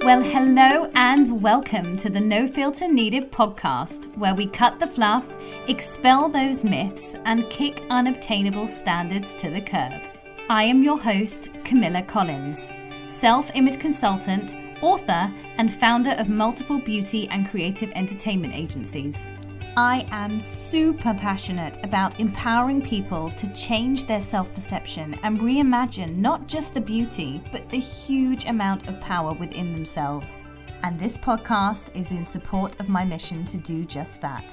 Well, hello and welcome to the No Filter Needed podcast, where we cut the fluff, expel those myths, and kick unobtainable standards to the curb. I am your host, Camilla Collins, self-image consultant, author, and founder of multiple beauty and creative entertainment agencies. I am super passionate about empowering people to change their self-perception and reimagine not just the beauty, but the huge amount of power within themselves. And this podcast is in support of my mission to do just that.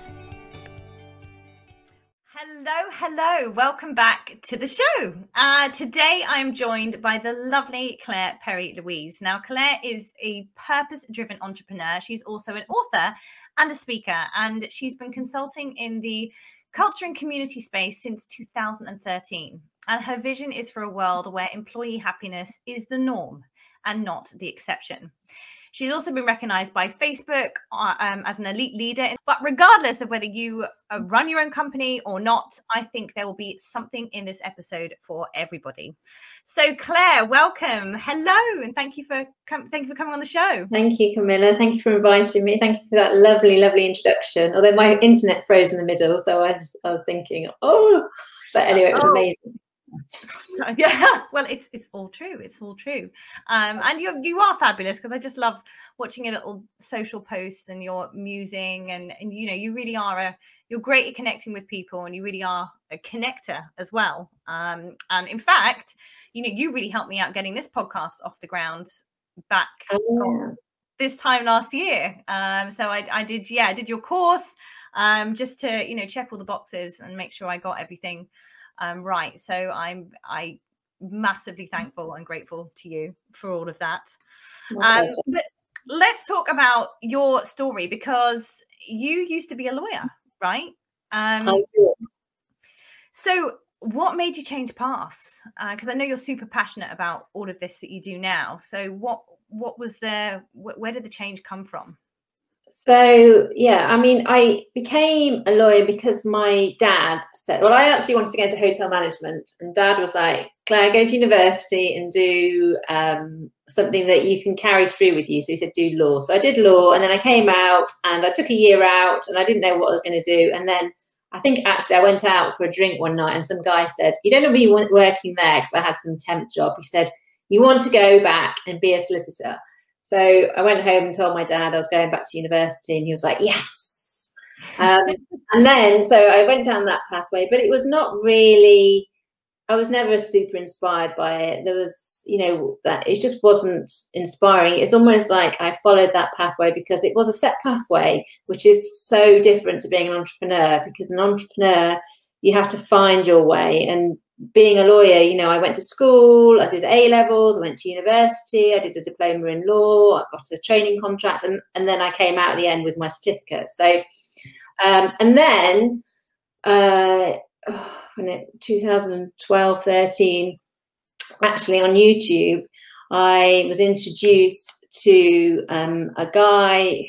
Hello. Welcome back to the show. Today I'm joined by the lovely Perry Louise. Now, Claire is a purpose-driven entrepreneur. She's also an author and a speaker, and she's been consulting in the culture and community space since 2013. And her vision is for a world where employee happiness is the norm and not the exception. She's also been recognized by Facebook as an elite leader. But regardless of whether you run your own company or not, I think there will be something in this episode for everybody. So Claire, welcome. Hello, and thank you for coming on the show. Thank you, Camilla. Thank you for inviting me. Thank you for that lovely introduction. Although my internet froze in the middle, so I was thinking, but anyway, it was amazing. Yeah, well, it's all true. It's all true. And you are fabulous, because I just love watching your little social posts and your musing, and you know, you really are you're great at connecting with people, and you really are a connector as well. And in fact, you know, you really helped me out getting this podcast off the ground back this time last year. So I did your course just to, you know, check all the boxes and make sure I got everything right. So I'm massively thankful and grateful to you for all of that. But let's talk about your story, because you used to be a lawyer, right? I did. So what made you change paths? Because I know you're super passionate about all of this that you do now. So what was where did the change come from? So, yeah, I mean, I became a lawyer because my dad said, well, I actually wanted to go into hotel management, and Dad was like, Claire, go to university and do something that you can carry through with you. So he said, do law. So I did law, and then I came out and I took a year out, and I didn't know what I was going to do. And then I think actually I went out for a drink one night, and some guy said, you don't want to be working there, because I had some temp job. He said, you want to go back and be a solicitor. So I went home and told my dad I was going back to university, and he was like, yes. And then, so I went down that pathway, but it was not really, I was never super inspired by it. There was, you know, that it just wasn't inspiring. It's almost like I followed that pathway because it was a set pathway, which is so different to being an entrepreneur, because an entrepreneur, you have to find your way. And being a lawyer, you know, I went to school, I did A-levels, I went to university, I did a diploma in law, I got a training contract, and then I came out at the end with my certificate. So, and then when 2012, 13, actually on YouTube, I was introduced to a guy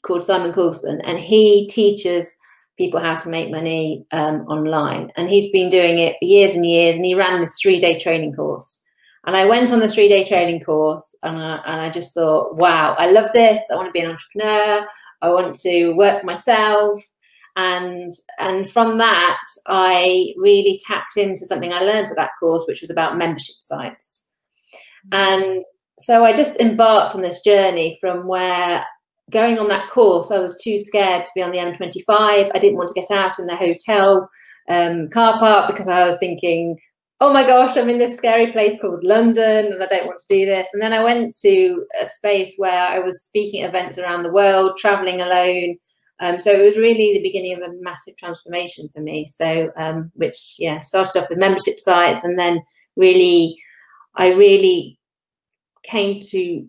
called Simon Coulson, and he teaches people how to make money online, and he's been doing it for years and years, and he ran this 3-day training course, and I went on the 3-day training course, and I just thought, wow, I love this. I want to be an entrepreneur. I want to work for myself. And from that, I really tapped into something I learned at that course, which was about membership sites. And so I just embarked on this journey from where, going on that course, I was too scared to be on the M25. I didn't want to get out in the hotel car park, because I was thinking, oh my gosh, I'm in this scary place called London, and I don't want to do this. And then I went to a space where I was speaking at events around the world, traveling alone. So it was really the beginning of a massive transformation for me. So, which started off with membership sites, and then I really came to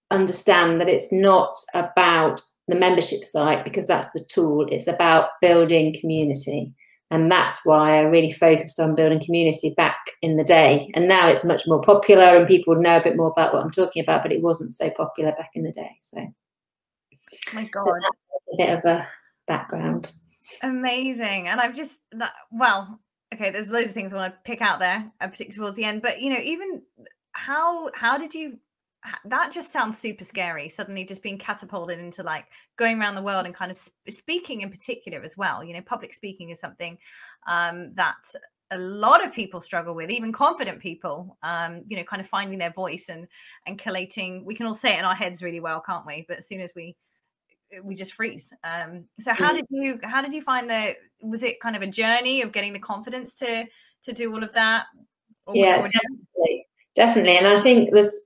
understand that it's not about the membership site, because that's the tool. It's about building community, and that's why I really focused on building community back in the day. And now it's much more popular, and people know a bit more about what I'm talking about, but it wasn't so popular back in the day. So, oh my God, so that's a bit of a background. Amazing. And I've just okay, there's loads of things I want to pick out there, particularly towards the end, but you know, even how did you that just sounds super scary, suddenly just being catapulted into like going around the world and kind of speaking in particular as well. You know, public speaking is something that a lot of people struggle with, even confident people, you know, kind of finding their voice and collating. We can all say it in our heads really well, can't we? But as soon as we just freeze. So how did you find was it kind of a journey of getting the confidence to do all of that? Yeah, definitely. And I think this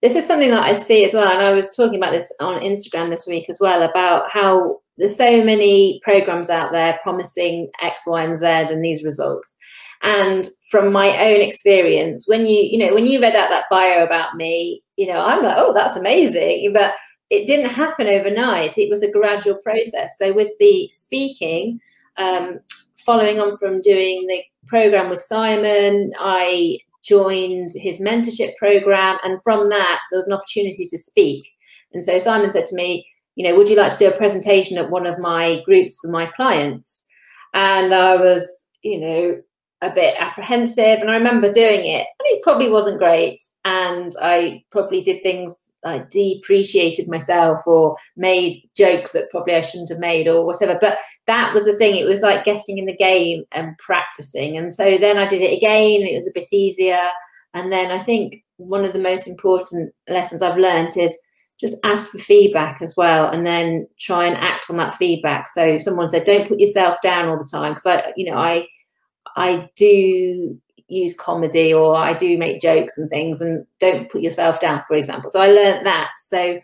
is something that I see as well. And I was talking about this on Instagram this week as well, about how there's so many programs out there promising X, Y, and Z and these results. And from my own experience, when you read out that bio about me, you know, I'm like, oh, that's amazing. But it didn't happen overnight. It was a gradual process. So with the speaking, following on from doing the program with Simon, I joined his mentorship program, and from that there was an opportunity to speak. And so Simon said to me, you know, would you like to do a presentation at one of my groups for my clients? And I was, you know, a bit apprehensive, and I remember doing it, and it probably wasn't great, and I probably did things, I depreciated myself or made jokes that probably I shouldn't have made or whatever. But that was the thing. It was like getting in the game and practicing. And so then I did it again. It was a bit easier. And then I think one of the most important lessons I've learned is just ask for feedback as well, and then try and act on that feedback. So someone said, don't put yourself down all the time, because I do use comedy, or I do make jokes and things, and don't put yourself down, for example. So I learned that. So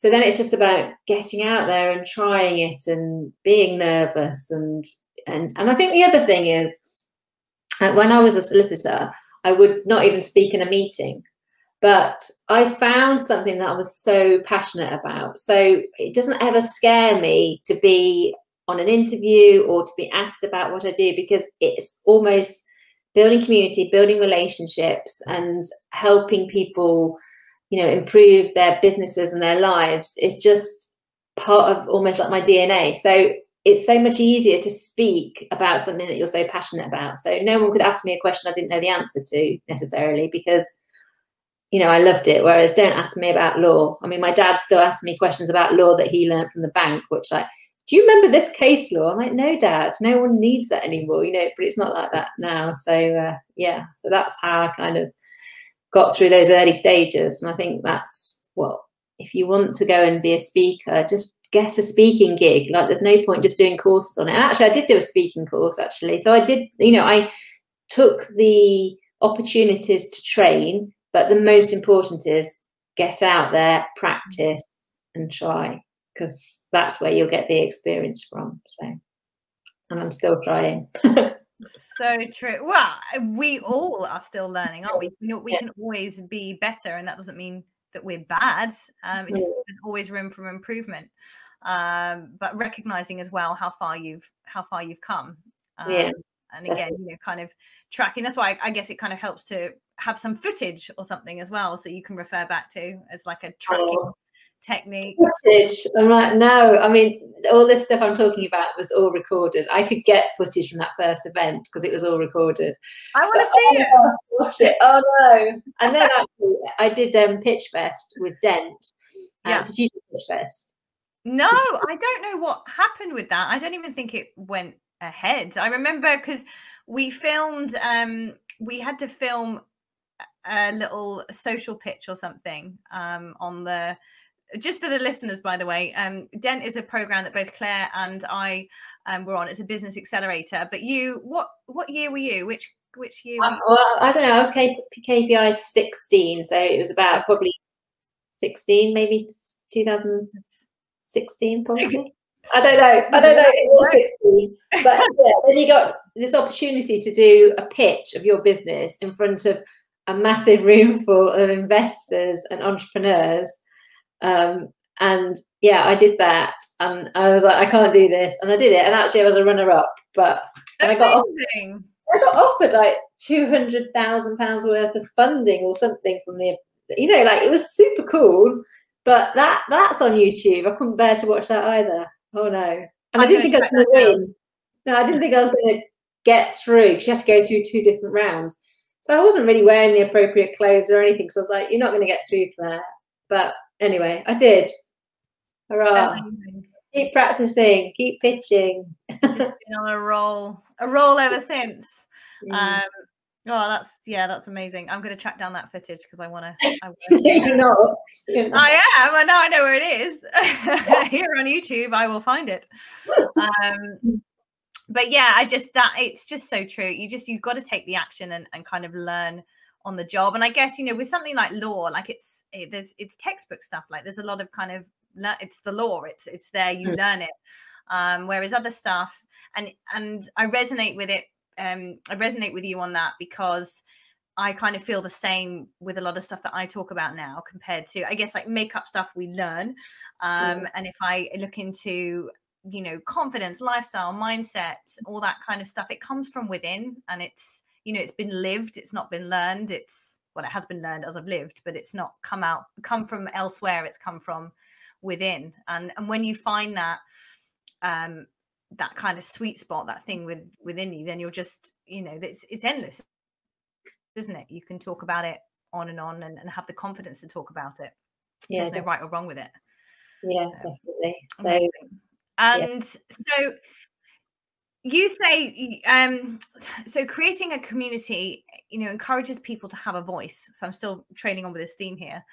then it's just about getting out there and trying it and being nervous. And I think the other thing is, when I was a solicitor, I would not even speak in a meeting, but I found something that I was so passionate about. So it doesn't ever scare me to be on an interview or to be asked about what I do, because it's almost building community, building relationships, and helping people, you know, improve their businesses and their lives is just part of almost like my DNA. So it's so much easier to speak about something that you're so passionate about. So no one could ask me a question I didn't know the answer to necessarily, because, you know, I loved it. Whereas don't ask me about law. I mean, my dad still asks me questions about law that he learned from the bank, which, like, do you remember this case law? I'm like, no, Dad, no one needs that anymore, you know, but it's not like that now. So, yeah, so that's how I kind of got through those early stages. And I think that's what, if you want to go and be a speaker, just get a speaking gig. Like, there's no point just doing courses on it. And actually, I did do a speaking course, actually. So I did, you know, I took the opportunities to train, but the most important is get out there, practice, and try, because that's where you'll get the experience from. So, and I'm still trying. So true. Well, we all are still learning, aren't we? You know, we can always be better, and that doesn't mean that we're bad. It just, there's always room for improvement. But recognizing as well how far you've come. And again, you know, kind of tracking. That's why I guess it kind of helps to have some footage or something as well, so you can refer back to as like a tracking technique. Footage. I'm like, no, I mean, all this stuff I'm talking about was all recorded. I could get footage from that first event because it was all recorded. I want to see it. Gosh, watch it. Oh no. And then actually I did Pitch Fest with Dent. Did you do Pitch Fest? No, I don't know what happened with that. I don't even think it went ahead. I remember because we filmed, we had to film a little social pitch or something on the, just for the listeners, by the way, Dent is a program that both Claire and I were on. It's a business accelerator. But you, what year were you? Which year were you? Well, I don't know. I was KPI 16, so it was about probably 16, maybe 2016, probably. I don't know. It was 16. But yeah, then you got this opportunity to do a pitch of your business in front of a massive room full of investors and entrepreneurs. And yeah, I did that, and I was like, I can't do this, and I did it, and actually I was a runner-up. But I got offered like £200,000 worth of funding or something from the, you know, like, it was super cool. But that's on YouTube. I couldn't bear to watch that either. Oh no. And I didn't think I was going to win. No, I didn't think I was going to get through, because you had to go through 2 different rounds. So I wasn't really wearing the appropriate clothes or anything. So I was like, you're not going to get through for that. But anyway, I did. Hurrah. Keep practicing, keep pitching. Just been on a roll ever since. Oh, that's amazing. I'm going to track down that footage because I want to. You're not. I am. I know. I know where it is. Here on YouTube, I will find it. But yeah, it's just so true. You've got to take the action and kind of learn on the job. And I guess, you know, with something like law, like it's textbook stuff. Like there's a lot of kind of, it's the law. It's there. You learn it. Whereas other stuff, and I resonate with it. I resonate with you on that because I kind of feel the same with a lot of stuff that I talk about now compared to, I guess, like makeup stuff we learn. And if I look into, you know, confidence, lifestyle, mindset, all that kind of stuff, it comes from within, and it's, you know, it's been lived. It's not been learned. It has been learned as I've lived, but it's not come from elsewhere. It's come from within. And when you find that, that kind of sweet spot, that thing within you, then you're just, you know, it's endless, isn't it? You can talk about it on and have the confidence to talk about it. There's no right or wrong with it. Yeah, definitely. So amazing. And so you say, so creating a community, you know, encourages people to have a voice. So I'm still training on with this theme here.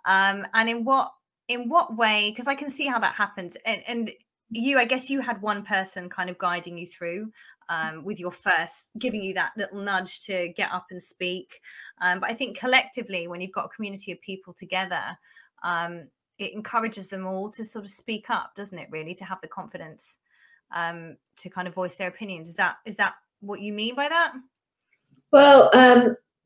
And in what way, because I can see how that happens. And you, I guess you had one person kind of guiding you through with your first, giving you that little nudge to get up and speak. But I think collectively, when you've got a community of people together, it encourages them all to sort of speak up, doesn't it, really, to have the confidence to kind of voice their opinions. Is that what you mean by that? Well,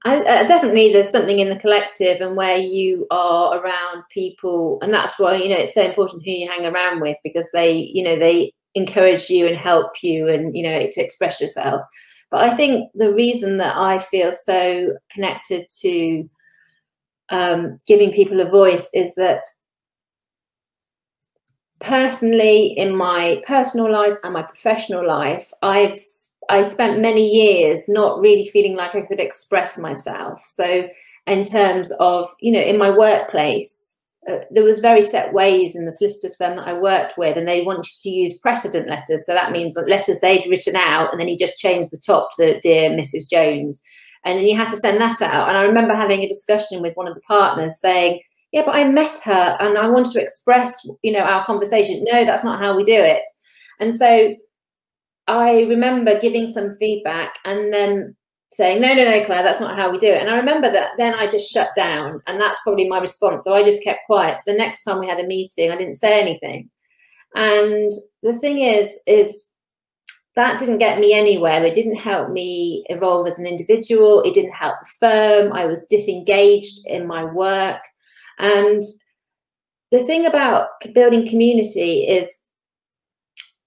I definitely, there's something in the collective and where you are around people, and that's why, you know, it's so important who you hang around with, because they, you know, they encourage you and help you and, you know, to express yourself. But I think the reason that I feel so connected to giving people a voice is that personally, in my personal life and my professional life, I spent many years not really feeling like I could express myself. So in terms of, you know, in my workplace, there was very set ways in the solicitors firm that I worked with, and they wanted to use precedent letters. So that means letters they'd written out, and then you just changed the top to Dear Mrs. Jones. And then you had to send that out. And I remember having a discussion with one of the partners saying, yeah, but I met her and I wanted to express, you know, our conversation. No, that's not how we do it. And so I remember giving some feedback and then saying, no, Claire, that's not how we do it. And I remember that then I just shut down, and that's probably my response. So I just kept quiet. So the next time we had a meeting, I didn't say anything. And the thing is that didn't get me anywhere. It didn't help me evolve as an individual. It didn't help the firm. I was disengaged in my work. And the thing about building community is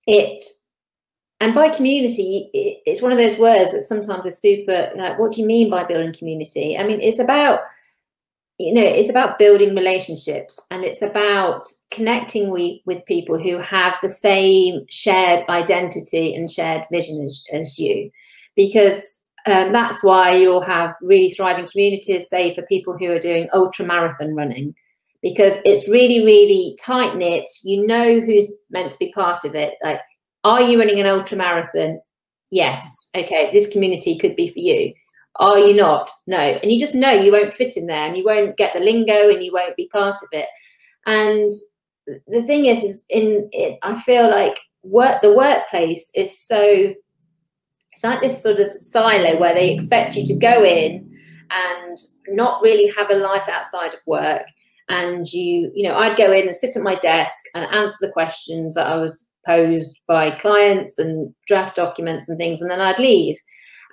and by community, it's one of those words that sometimes is super, like, what do you mean by building community? I mean, it's about, you know, it's about building relationships, and it's about connecting with people who have the same shared identity and shared vision as you, because that's why you'll have really thriving communities, say for people who are doing ultra marathon running, because it's really, really tight knit. You know who's meant to be part of it. Like, are you running an ultra marathon? Yes. Okay, this community could be for you. Are you not? No. And you just know you won't fit in there, and you won't get the lingo, and you won't be part of it. And the thing is I feel like the workplace is so, it's like this sort of silo where they expect you to go in and not really have a life outside of work. And you know, I'd go in and sit at my desk and answer the questions that I was posed by clients and draft documents and things, and then I'd leave.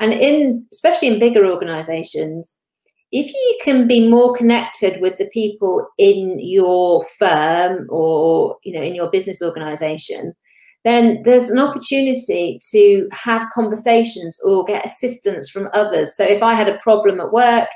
And especially in bigger organizations, if you can be more connected with the people in your firm or, you know, in your business organization, then there's an opportunity to have conversations or get assistance from others. So if I had a problem at work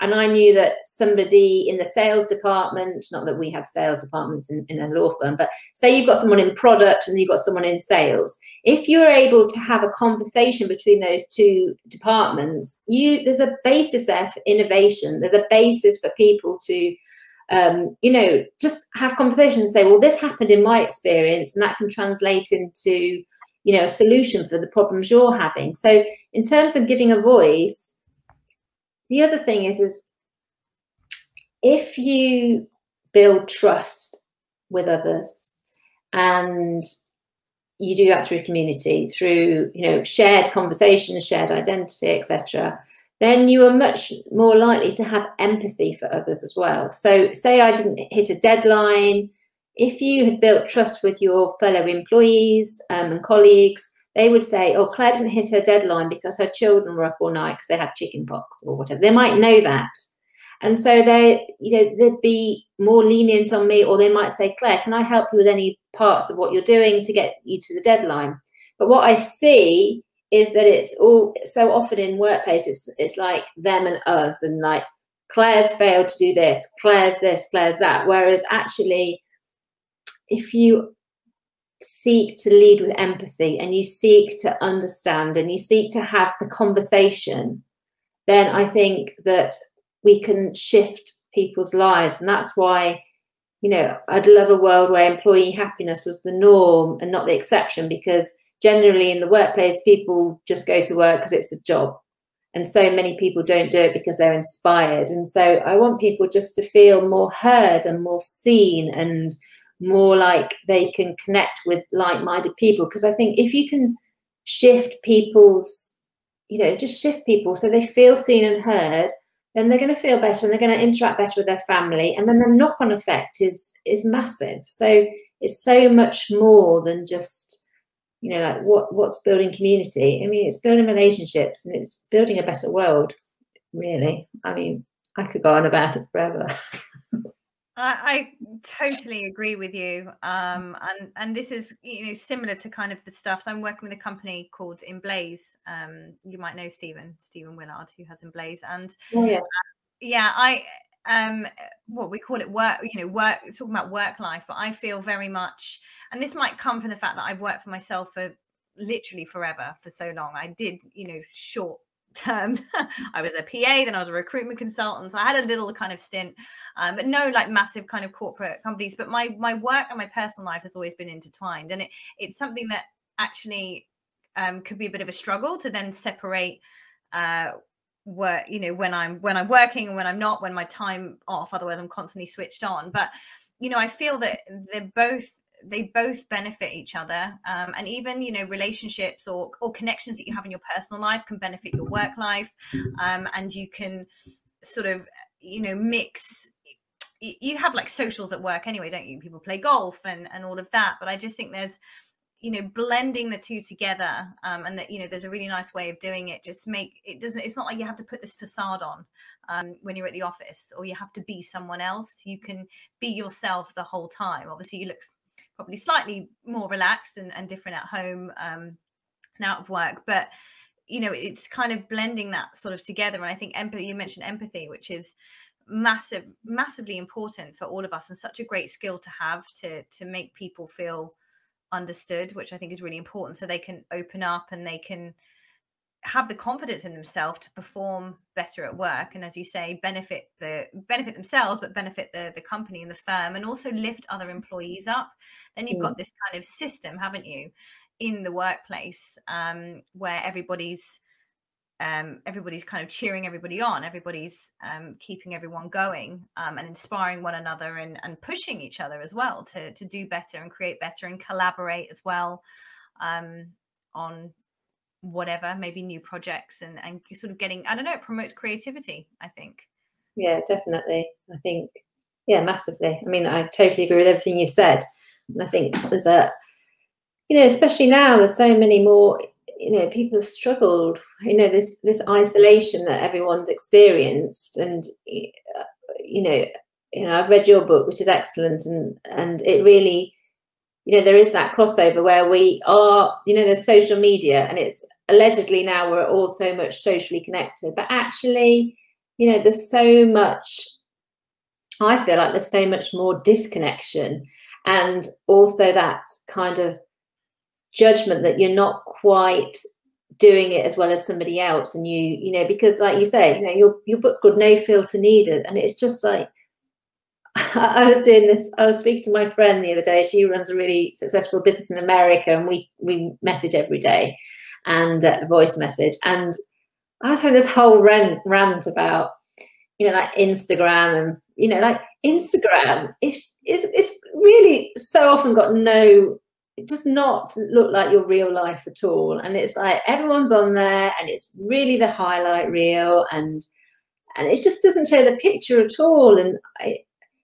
and I knew that somebody in the sales department, not that we have sales departments in a law firm, but say you've got someone in product and you've got someone in sales. If you're able to have a conversation between those two departments, there's a basis there for innovation. There's a basis for people to, just have conversations and say, well, this happened in my experience, and that can translate into, a solution for the problems you're having. So in terms of giving a voice, the other thing is if you build trust with others, and you do that through community, through, shared conversations, shared identity, etc., then you are much more likely to have empathy for others as well. So say I didn't hit a deadline. If you had built trust with your fellow employees and colleagues, they would say, oh, Claire didn't hit her deadline because her children were up all night because they had chicken pox or whatever. They might know that. And so they'd be more lenient on me, or they might say, Claire, can I help you with any parts of what you're doing to get you to the deadline? But what I see is that it's all so often in workplaces, it's like them and us, and like Claire's failed to do this, Claire's this, Claire's that. Whereas actually, if you seek to lead with empathy, and you seek to understand, and you seek to have the conversation, then I think that we can shift people's lives. And that's why, I'd love a world where employee happiness was the norm and not the exception, because generally in the workplace, people just go to work because it's a job. And so many people don't do it because they're inspired. And so I want people just to feel more heard and more seen, and more like they can connect with like-minded people. Because I think if you can shift people's, just shift people so they feel seen and heard, then they're going to feel better, and they're going to interact better with their family. And then the knock-on effect is massive. So it's so much more than just, like what's building community. I mean, it's building relationships, and it's building a better world, really. I mean, I could go on about it forever. I totally agree with you. And this is, similar to kind of the stuff. So I'm working with a company called Emblaze. You might know Stephen Willard, who has Emblaze. And what we call it work, talking about work life, but I feel very much, and this might come from the fact that I've worked for myself for literally forever, for so long. I did, short term. I was a PA, then I was a recruitment consultant. So I had a little kind of stint, but no like massive kind of corporate companies. But my work and my personal life has always been intertwined, and it's something that actually could be a bit of a struggle to then separate work, when I'm working and when I'm not, when my time off. Otherwise, I'm constantly switched on. But I feel that they both benefit each other, and even relationships or connections that you have in your personal life can benefit your work life, and you can sort of mix. You have like socials at work anyway, don't you? People play golf and all of that, but I just think there's blending the two together, and that there's a really nice way of doing it. Just it's not like you have to put this facade on when you're at the office, or you have to be someone else. You can be yourself the whole time. Obviously you look probably slightly more relaxed and different at home and out of work, but it's kind of blending that sort of together. And I think empathy, you mentioned empathy, which is massively important for all of us, and such a great skill to have to make people feel understood, which I think is really important, so they can open up and they can have the confidence in themselves to perform better at work, and as you say, benefit themselves, but benefit the company and the firm, and also lift other employees up. Then you've got this kind of system, haven't you, in the workplace, where everybody's kind of cheering everybody on, everybody's keeping everyone going, and inspiring one another, and pushing each other as well to do better and create better and collaborate as well, on whatever, maybe new projects, and sort of getting, I don't know, it promotes creativity, I think. Yeah, definitely. I think, massively. I mean, I totally agree with everything you've said. And I think there's especially now, there's so many more, people have struggled, this isolation that everyone's experienced. And, I've read your book, which is excellent. And it really, there is that crossover where we are, there's social media, and it's allegedly now we're all so much socially connected, but actually you know, there's so much, I feel like there's so much more disconnection, and also that kind of judgment that you're not quite doing it as well as somebody else. And you know, because like you say, you know, your book's called No Filter Needed, and it's just like, I was doing this, I was speaking to my friend the other day. She runs a really successful business in America, and we message every day, and voice message, and I was having this whole rant about, you know, like Instagram, and you know, like Instagram it's really so often got no, it does not look like your real life at all, and it's like everyone's on there, and it's really the highlight reel, and it just doesn't show the picture at all. And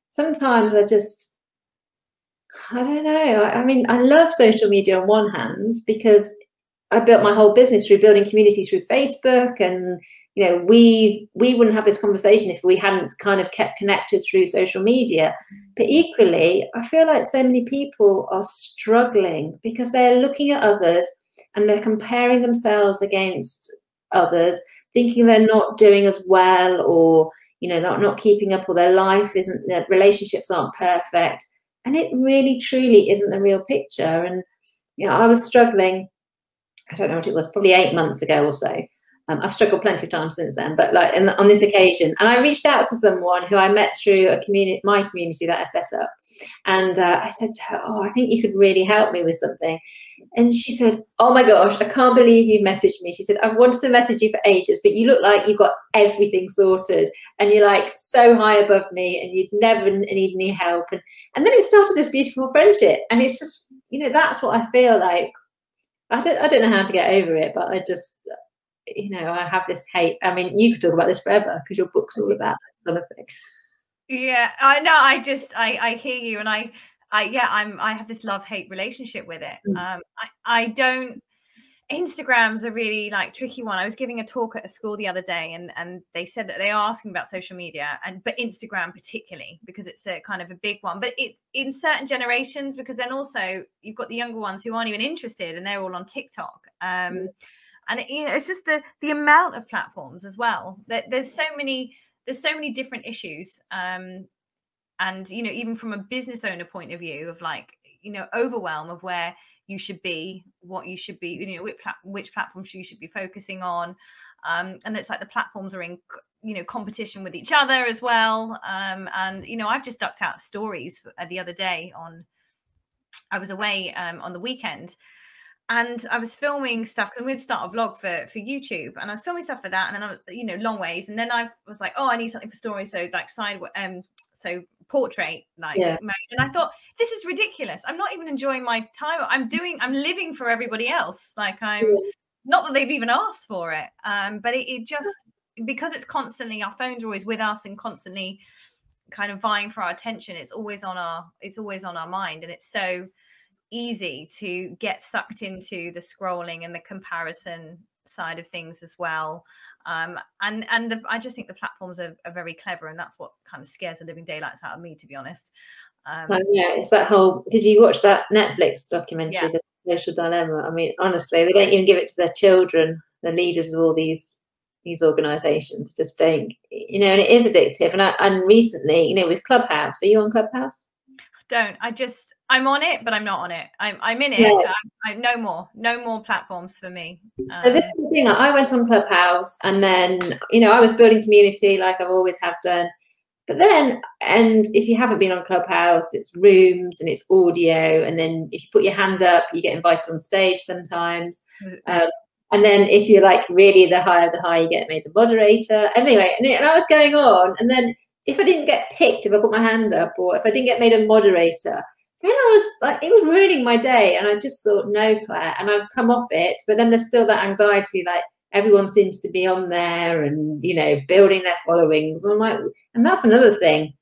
sometimes I don't know. I mean, I love social media on one hand, because I built my whole business through building community through Facebook, and you know, we wouldn't have this conversation if we hadn't kind of kept connected through social media. But equally, I feel like so many people are struggling because they're looking at others and they're comparing themselves against others, thinking they're not doing as well, or you know, not keeping up, or their life isn't, their relationships aren't perfect, and it really truly isn't the real picture. And you know, I was struggling, I don't know what it was, probably 8 months ago or so. I've struggled plenty of times since then, but like on this occasion, and I reached out to someone who I met through a community, my community that I set up, and I said to her, "Oh, I think you could really help me with something." And she said, "Oh my gosh, I can't believe you messaged me." She said, "I've wanted to message you for ages, but you look like you've got everything sorted, and you're like so high above me, and you'd never need any help." And then it started this beautiful friendship, and it's just, you know, that's what I feel like. I don't know how to get over it, but I just, you know, I have this hate. I mean, you could talk about this forever because your book's all about that sort of thing. Yeah, I know. I hear you, and I have this love-hate relationship with it. I don't. Instagram's a really like tricky one. I was giving a talk at a school the other day, and they said that they are asking about social media, but Instagram particularly, because it's a kind of a big one. But it's in certain generations, because then also you've got the younger ones who aren't even interested, and they're all on TikTok. And you know, it's just the amount of platforms as well. There's so many different issues. And you know, even from a business owner point of view, of like, you know, overwhelm of where you should be, what you should be, you know, which platforms you should be focusing on. And it's like the platforms are in, you know, competition with each other as well. And, you know, I've just ducked out stories the other day I was away on the weekend, and I was filming stuff because I'm going to start a vlog for YouTube, and I was filming stuff for that. And then I was, you know, long ways. And then I was like, oh, I need something for stories. So like so portrait, like, yeah. And I thought, this is ridiculous. I'm not even enjoying my time. I'm living for everybody else. Like not that they've even asked for it. But it just, because it's constantly, our phones are always with us and constantly kind of vying for our attention. It's always on our mind. And it's so easy to get sucked into the scrolling and the comparison side of things as well. I just think the platforms are very clever, and that's what kind of scares the living daylights out of me, to be honest. Yeah, it's that whole, did you watch that Netflix documentary, yeah, The Social Dilemma? I mean, honestly, they don't even give it to their children, the leaders of all these organizations. Just don't, you know, and it is addictive. And recently, you know, with Clubhouse, are you on Clubhouse? I'm on it, but I'm not on it. I'm in it. Yeah. No more platforms for me. So this is the thing. I went on Clubhouse, and then, you know, I was building community like I've always have done. But then, and if you haven't been on Clubhouse, it's rooms and it's audio. And then if you put your hand up, you get invited on stage sometimes. And then if you're like really the higher the high, you get made a moderator. Anyway, and I was going on, and then if I didn't get picked, if I put my hand up, or if I didn't get made a moderator, then I was like, it was ruining my day. And I just thought, no, Claire, and I've come off it. But then there's still that anxiety, like everyone seems to be on there and, you know, building their followings. And I'm like, and that's another thing,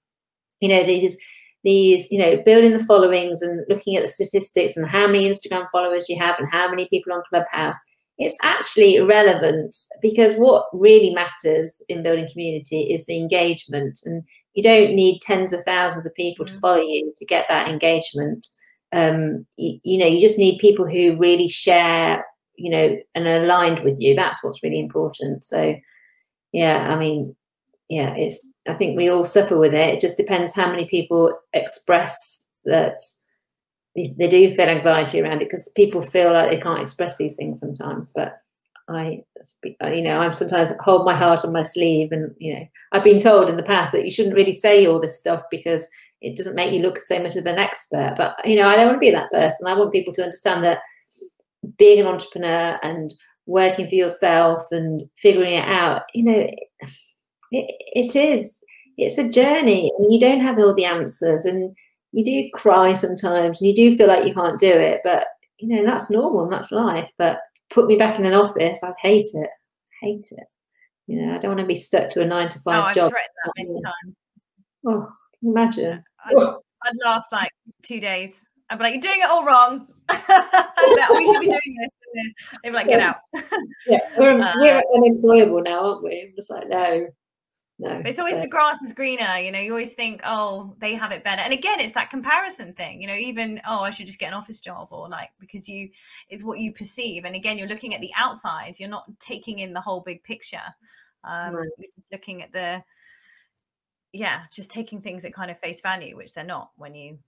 you know, these, you know, building the followings and looking at the statistics and how many Instagram followers you have and how many people on Clubhouse. It's actually irrelevant, because what really matters in building community is the engagement. And you don't need tens of thousands of people to follow you to get that engagement. You know, you just need people who really share, you know, and are aligned with you. That's what's really important. So, yeah, I mean, yeah, I think we all suffer with it. It just depends how many people express that they do feel anxiety around it, because people feel like they can't express these things sometimes. But I sometimes hold my heart on my sleeve, and I've been told in the past that you shouldn't really say all this stuff because it doesn't make you look so much of an expert. But I don't want to be that person. I want people to understand that being an entrepreneur and working for yourself and figuring it out, it's a journey, and you don't have all the answers, and you do cry sometimes, and you do feel like you can't do it, but that's normal and that's life. But put me back in an office, I'd hate it. I don't want to be stuck to a 9-to-5 job. I've threatened that many times. Oh, can you imagine? I'd last like 2 days. I'd be like, "You're doing it all wrong. Like, we should be doing this." They'd be like, "Get out." Yeah, we're unemployable now, aren't we? I'm just like, no. It's always the grass is greener. You always think, oh, they have it better. And again, it's that comparison thing. Even, oh, I should just get an office job, or like, because it's what you perceive. And again, you're looking at the outside. You're not taking in the whole big picture. You're just looking at just taking things at kind of face value, which they're not when you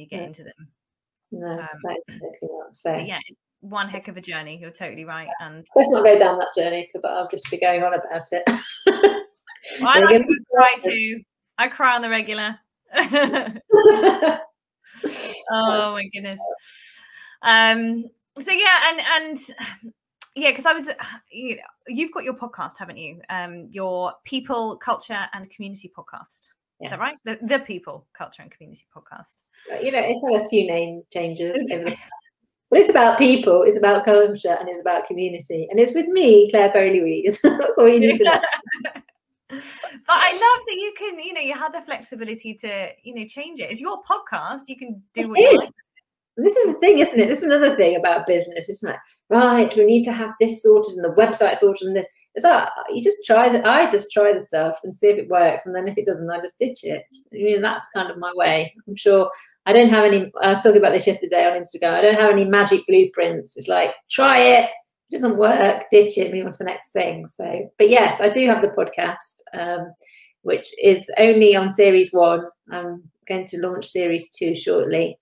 get into them. No, that's exactly what I'm saying. Yeah, it's one heck of a journey. You're totally right. And let's not go down that journey, because I'll just be going on about it. Well, I like to cry too. I cry on the regular. Oh my goodness. So yeah, and yeah, because I was, you've got your podcast, haven't you? Your People, Culture and Community podcast. Yes. Is that right? The People, Culture and Community podcast. It's had a few name changes over the but it's about people, it's about culture, and it's about community. And it's with me, Perry Louise. That's all you need to know. But I love that you can, you have the flexibility to, change it. It's your podcast. You can do what you like. This is the thing, isn't it? This is another thing about business. It's like, right, we need to have this sorted and the website sorted and this. It's like, you just try I just try the stuff and see if it works. And then if it doesn't, I just ditch it. That's kind of my way. I'm sure I don't have any, I was talking about this yesterday on Instagram. I don't have any magic blueprints. It's like, try it. It doesn't work, ditch it, move on to the next thing. So, but yes, I do have the podcast, which is only on series 1. I'm going to launch series 2 shortly.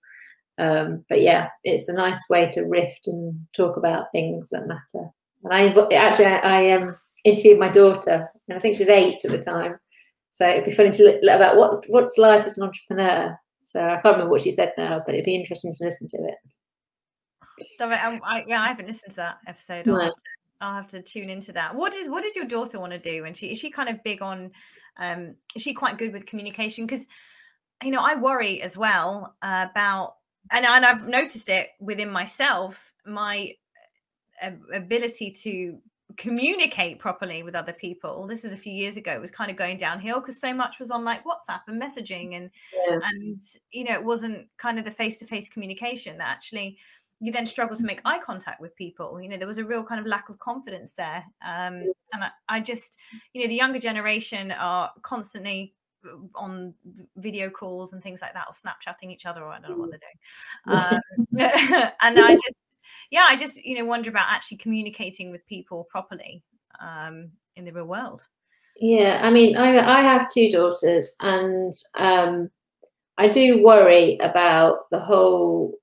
But yeah, it's a nice way to riff and talk about things that matter. And I interviewed my daughter, and I think she was 8 at the time. So it'd be funny to look about what's life as an entrepreneur. So I can't remember what she said now, but it'd be interesting to listen to it. So I haven't listened to that episode. No. I'll have to tune into that. What does your daughter want to do? And is she kind of big on? Is she quite good with communication? Because I worry as well about, and I've noticed it within myself, my ability to communicate properly with other people. This was a few years ago. It was kind of going downhill because so much was on like WhatsApp and messaging, and it wasn't kind of the face-to-face communication that actually. You then struggle to make eye contact with people. There was a real kind of lack of confidence there. And I just, the younger generation are constantly on video calls and things like that, or Snapchatting each other, or I don't know what they're doing. And I just, wonder about actually communicating with people properly in the real world. Yeah, I mean, I have 2 daughters, and I do worry about the whole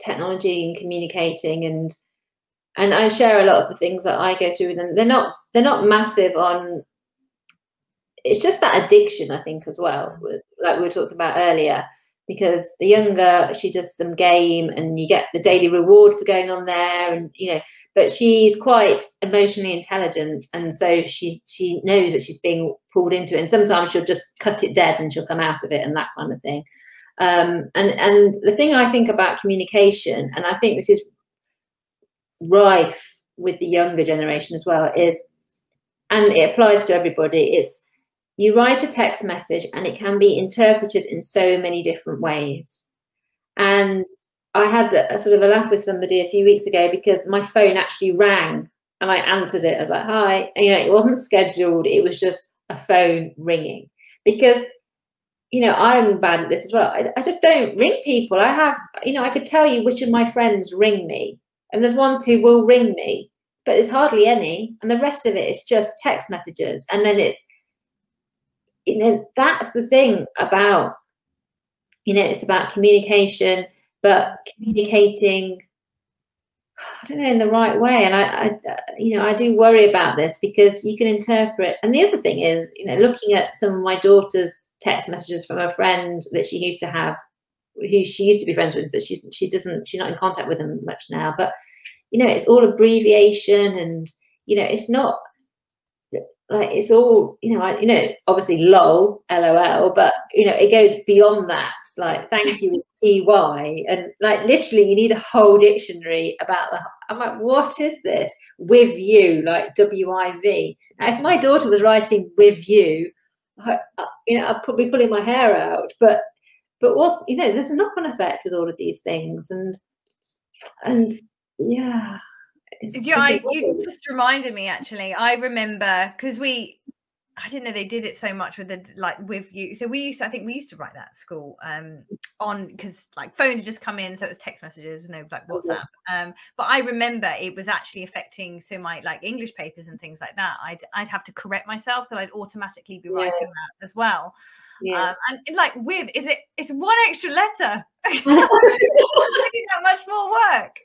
technology and communicating, and I share a lot of the things that I go through with them. They're not massive on, it's just that addiction, I think, as well, like we were talking about earlier, because the younger, she does some game and you get the daily reward for going on there, and but she's quite emotionally intelligent, and so she knows that she's being pulled into it, and sometimes she'll just cut it dead and she'll come out of it and that kind of thing. And the thing I think about communication, and I think this is rife with the younger generation as well, is, and it applies to everybody, is you write a text message and it can be interpreted in so many different ways. And I had a sort of a laugh with somebody a few weeks ago because my phone actually rang and I answered it. I was like, hi. And, it wasn't scheduled. It was just a phone ringing, because I'm bad at this as well. I just don't ring people. I have, I could tell you which of my friends ring me, and there's ones who will ring me, but it's hardly any. And the rest of it is just text messages. And then it's, you know, that's the thing about, you know, it's about communication, but communicating, I don't know, in the right way. And I you know, I do worry about this because you can interpret. And the other thing is, you know, looking at some of my daughter's text messages from a friend that she used to have, who she used to be friends with, but she's not in contact with them much now. But, you know, it's all abbreviation, and, you know, it's not like, it's all, you know, obviously lol, LOL, but, you know, it goes beyond that. Like, thank you is TY, and like literally you need a whole dictionary about the, I'm like, what is this? With you, like WIV. Now, if my daughter was writing with you, you know, I'd probably pulling my hair out. But what's, you know, there's a knock-on effect with all of these things, and yeah. You just reminded me, actually. I remember, because I didn't know they did it so much with the, like, with you. So I think we used to write that at school, on, because like phones had just come in, so it was text messages, no like WhatsApp. But I remember it was actually affecting, so my like English papers and things like that, I'd have to correct myself because I'd automatically be writing that as well. And like it's one extra letter. That much more work.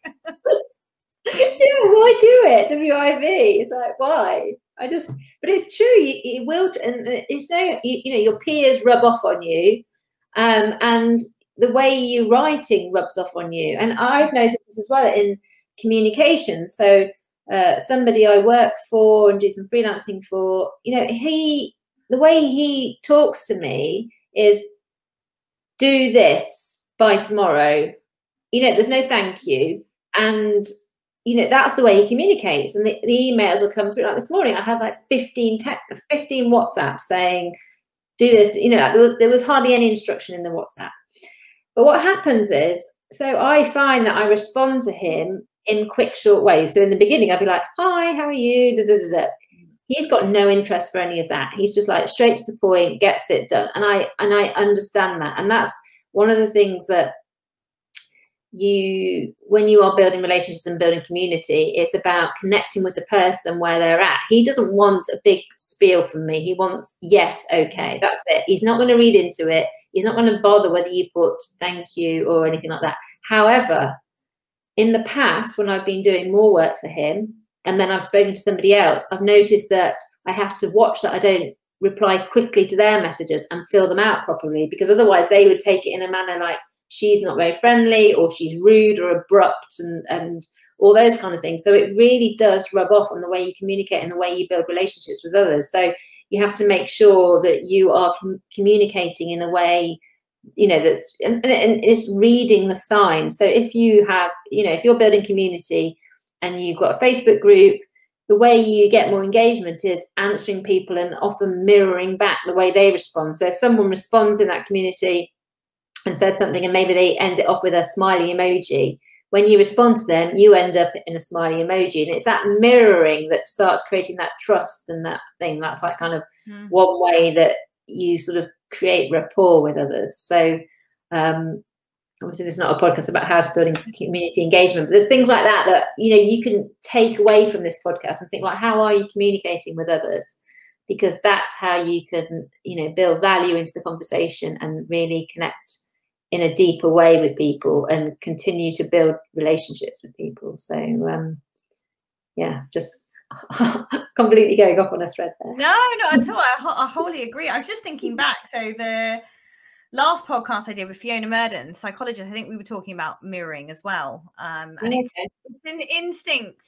Yeah, why do it? WIV. It's like, why? But it's true. It will, and it's no, you know, your peers rub off on you, and the way you're writing rubs off on you. And I've noticed this as well in communication. So somebody I work for and do some freelancing for, you know, the way he talks to me is, do this by tomorrow. You know, there's no thank you. And you know, that's the way he communicates. And the emails will come through. Like this morning, I had like 15 WhatsApps saying, do this. You know, there was hardly any instruction in the WhatsApp. But what happens is, so I find that I respond to him in quick, short ways. So in the beginning, I'd be like, hi, how are you? Da, da, da, da. He's got no interest for any of that. He's just like straight to the point, gets it done. And I understand that. And that's one of the things that when you are building relationships and building community, it's about connecting with the person where they're at. He doesn't want a big spiel from me. He wants, yes, okay, that's it. He's not going to read into it. He's not going to bother whether you put thank you or anything like that. However, in the past, when I've been doing more work for him and then I've spoken to somebody else, I've noticed that I have to watch that I don't reply quickly to their messages and fill them out properly, because otherwise they would take it in a manner like, she's not very friendly, or she's rude or abrupt, and all those kind of things. So it really does rub off on the way you communicate and the way you build relationships with others. So you have to make sure that you are communicating in a way, you know, that's, and it's reading the signs. So if you have, you know, if you're building community and you've got a Facebook group, the way you get more engagement is answering people and often mirroring back the way they respond. So if someone responds in that community and says something and maybe they end it off with a smiley emoji, when you respond to them, you end up in a smiley emoji. And it's that mirroring that starts creating that trust and that thing. That's like kind of one way that you sort of create rapport with others. So obviously this is not a podcast about how to build community engagement, but there's things like that that, you know, you can take away from this podcast and think, like, how are you communicating with others? Because that's how you can, you know, build value into the conversation and really connect in a deeper way with people and continue to build relationships with people. So yeah, just completely going off on a thread there. No, not at all. I wholly agree. I was just thinking back. So the last podcast I did with Fiona Murden, psychologist, I think we were talking about mirroring as well. And it's an instinct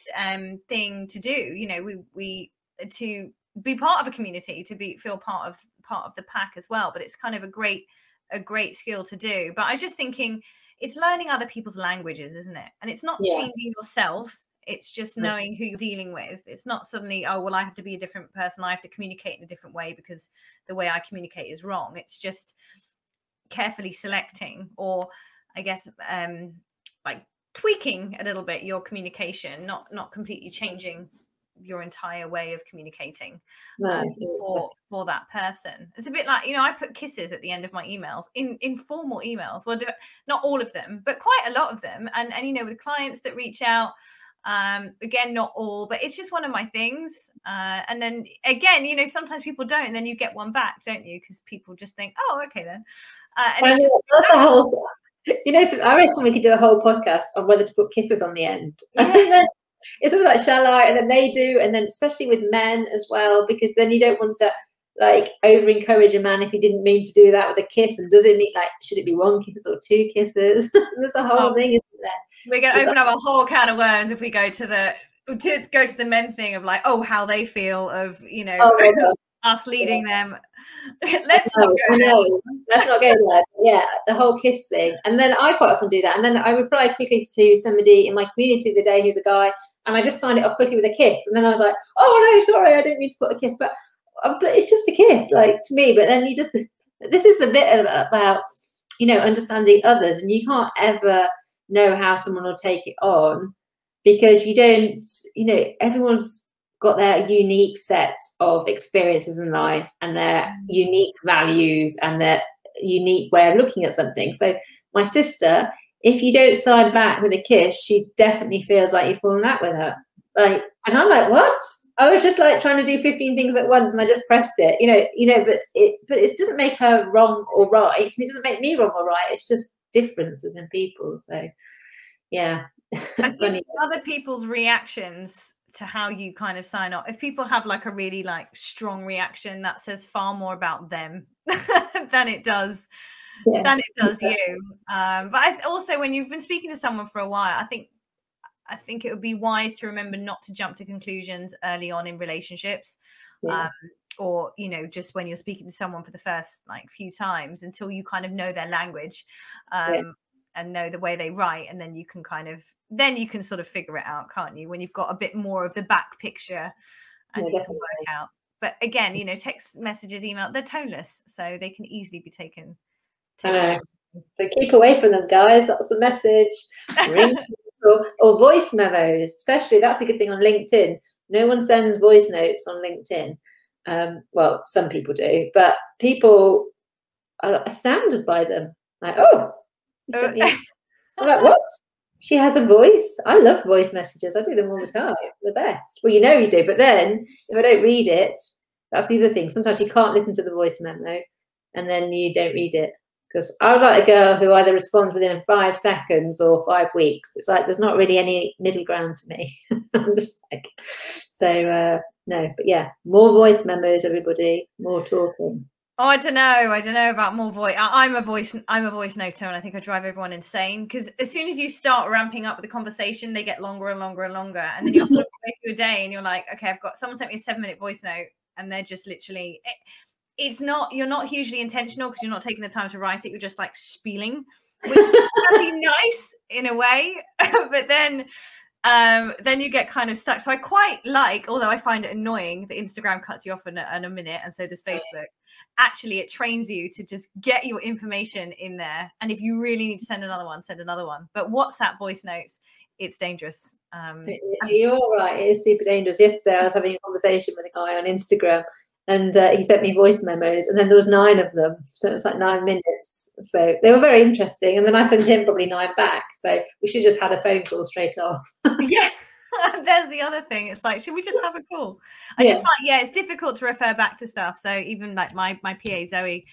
thing to do. You know, we to be part of a community, to feel part of the pack as well. But it's kind of a great skill to do. But I'm just thinking, it's learning other people's languages, isn't it? And it's not changing yourself. It's just knowing who you're dealing with. It's not suddenly, oh, well, I have to be a different person. I have to communicate in a different way because the way I communicate is wrong. It's just carefully selecting, or I guess like tweaking a little bit your communication, not completely changing your entire way of communicating for that person. It's a bit like, you know, I put kisses at the end of my emails, in formal emails. Well, not all of them, but quite a lot of them. And you know, with clients that reach out, again, not all, but it's just one of my things. And then again, you know, sometimes people don't, and then you get one back, don't you? Because people just think, oh, okay then. And I mean, that's a whole, you know, so I reckon we could do a whole podcast on whether to put kisses on the end. Yeah. It's all like, shall I? And then they do, and then especially with men as well, because then you don't want to like over encourage a man if he didn't mean to do that with a kiss. And does it mean, like, should it be one kiss or two kisses? There's a whole thing, isn't there? We're going to open up a whole can of worms if we go to the men thing of like, oh, how they feel of, you know, us leading them. Let's not go there. Yeah, the whole kiss thing. And then I quite often do that. And then I reply quickly to somebody in my community the day who's a guy, and I just signed it off quickly with a kiss. And then I was like, oh no, sorry, I didn't mean to put a kiss, but it's just a kiss, like, to me. But then this is a bit about, you know, understanding others, and you can't ever know how someone will take it on, because you don't, you know, everyone's got their unique set of experiences in life and their unique values and their unique way of looking at something. So my sister, if you don't sign back with a kiss, she definitely feels like you've fallen out with her. Like, and I'm like, what? I was just like trying to do 15 things at once, and I just pressed it, you know, but it doesn't make her wrong or right. It doesn't make me wrong or right. It's just differences in people. So yeah. I think other people's reactions to how you kind of sign off, if people have like a really like strong reaction, that says far more about them than it does you. But also, when you've been speaking to someone for a while, I think it would be wise to remember not to jump to conclusions early on in relationships. Or, you know, just when you're speaking to someone for the first like few times, until you kind of know their language and know the way they write, and then you can sort of figure it out, can't you, when you've got a bit more of the back picture, and you can work out. But again, you know, text messages, email, they're toneless, so they can easily be taken. So keep away from them, guys. That's the message. Ring or voice memos, especially. That's a good thing on LinkedIn. No one sends voice notes on LinkedIn. Well, some people do, but people are astounded by them. Like, oh, I'm like, what? She has a voice? I love voice messages. I do them all the time. The best. Well, you know you do. But then if I don't read it, that's the other thing. Sometimes you can't listen to the voice memo, and then you don't read it. Because I like a girl who either responds within 5 seconds or 5 weeks. It's like there's not really any middle ground to me. I'm just like, so no, but yeah, more voice memos, everybody, more talking. Oh, I don't know about more voice. I'm a voice noter, and I think I drive everyone insane, because as soon as you start ramping up with the conversation, they get longer and longer and longer, and then you're sort of going through a day, and you're like, okay, someone sent me a 7-minute voice note, and they're just literally. You're not hugely intentional, because you're not taking the time to write it. You're just like spieling, which can be nice in a way, but then you get kind of stuck. So I quite like, although I find it annoying, that Instagram cuts you off in a minute, and so does Facebook. Actually, it trains you to just get your information in there, and if you really need to send another one, send another one. But WhatsApp voice notes, it's dangerous. You're right, it is super dangerous. Yesterday I was having a conversation with a guy on Instagram, and he sent me voice memos, and then there was 9 of them, so it was like 9 minutes. So they were very interesting, and then I sent him probably 9 back. So we should just had a phone call straight off. Yeah, there's the other thing. It's like, should we just have a call? I just find, it's difficult to refer back to stuff. So even like my PA Zoe,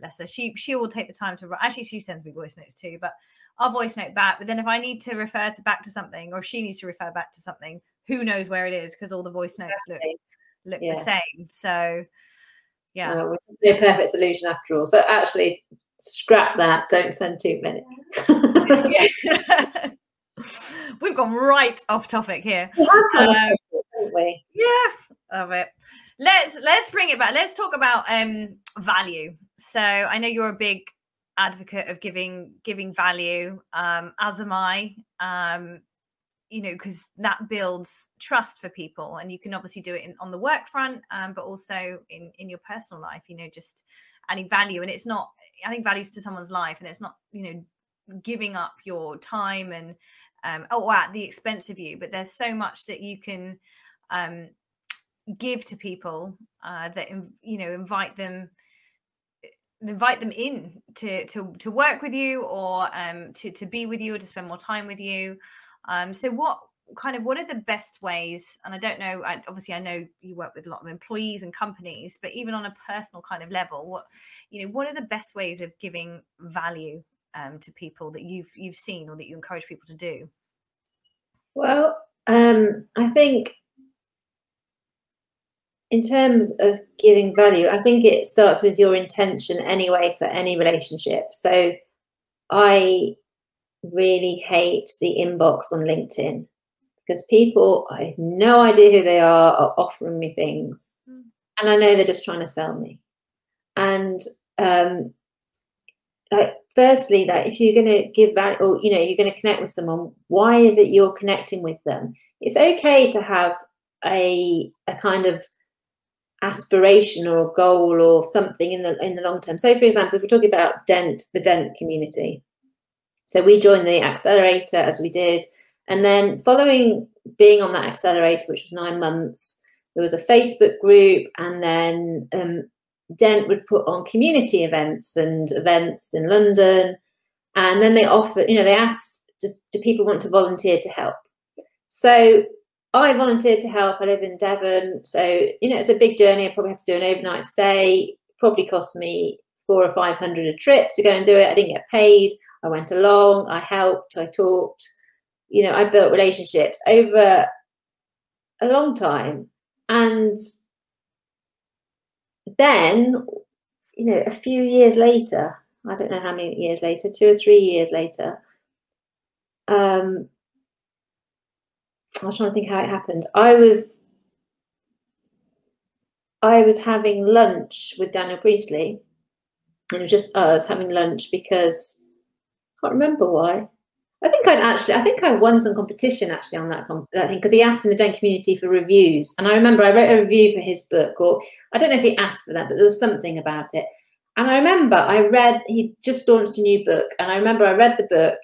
bless her, she will take the time to write. Actually, she sends me voice notes too, but I'll voice note back. But then if I need to refer back to something, or if she needs to refer back to something, who knows where it is, because all the voice notes look the same. So yeah, it's no perfect solution after all. So actually, scrap that. Don't send too many. We've gone right off topic here. Haven't we? Yeah, of it. Let's bring it back. Let's talk about value. So I know you're a big advocate of giving value, as am I. You know, because that builds trust for people, and you can obviously do it on the work front, but also in your personal life. You know, just adding value, and it's not adding values to someone's life, and it's not, you know, giving up your time and at the expense of you. But there's so much that you can give to people that, you know, invite them in to work with you, or to be with you, or to spend more time with you. So kind of, what are the best ways, and I don't know, obviously I know you work with a lot of employees and companies, but even on a personal kind of level, what are the best ways of giving value to people that you've seen or that you encourage people to do? Well, I think in terms of giving value, I think it starts with your intention anyway for any relationship. So I really hate the inbox on LinkedIn, because people, I have no idea who they are offering me things. And I know they're just trying to sell me. And like, firstly, that if you're going to give value, or, you know, you're going to connect with someone, why is it you're connecting with them? It's okay to have a kind of aspiration or a goal or something in the long term. So, for example, if we're talking about the Dent community, so we joined the accelerator as we did, and then following being on that accelerator, which was 9 months, there was a Facebook group, and then Dent would put on community events and events in London, and then they offered, you know, they asked, do people want to volunteer to help? So I volunteered to help. I live in Devon, so, you know, it's a big journey. I probably had to do an overnight stay. Probably cost me $400 or $500 a trip to go and do it. I didn't get paid. I went along, I helped, I talked, you know, I built relationships over a long time. And then, you know, a few years later, I don't know how many years later, 2 or 3 years later, I was trying to think how it happened. I was having lunch with Daniel Priestley, and it was just us having lunch because I can't remember why. I think I won some competition actually on that thing, because he asked in the Den community for reviews, and I remember I wrote a review for his book, or I don't know if he asked for that, but there was something about it. And I remember he just launched a new book, and I remember I read the book,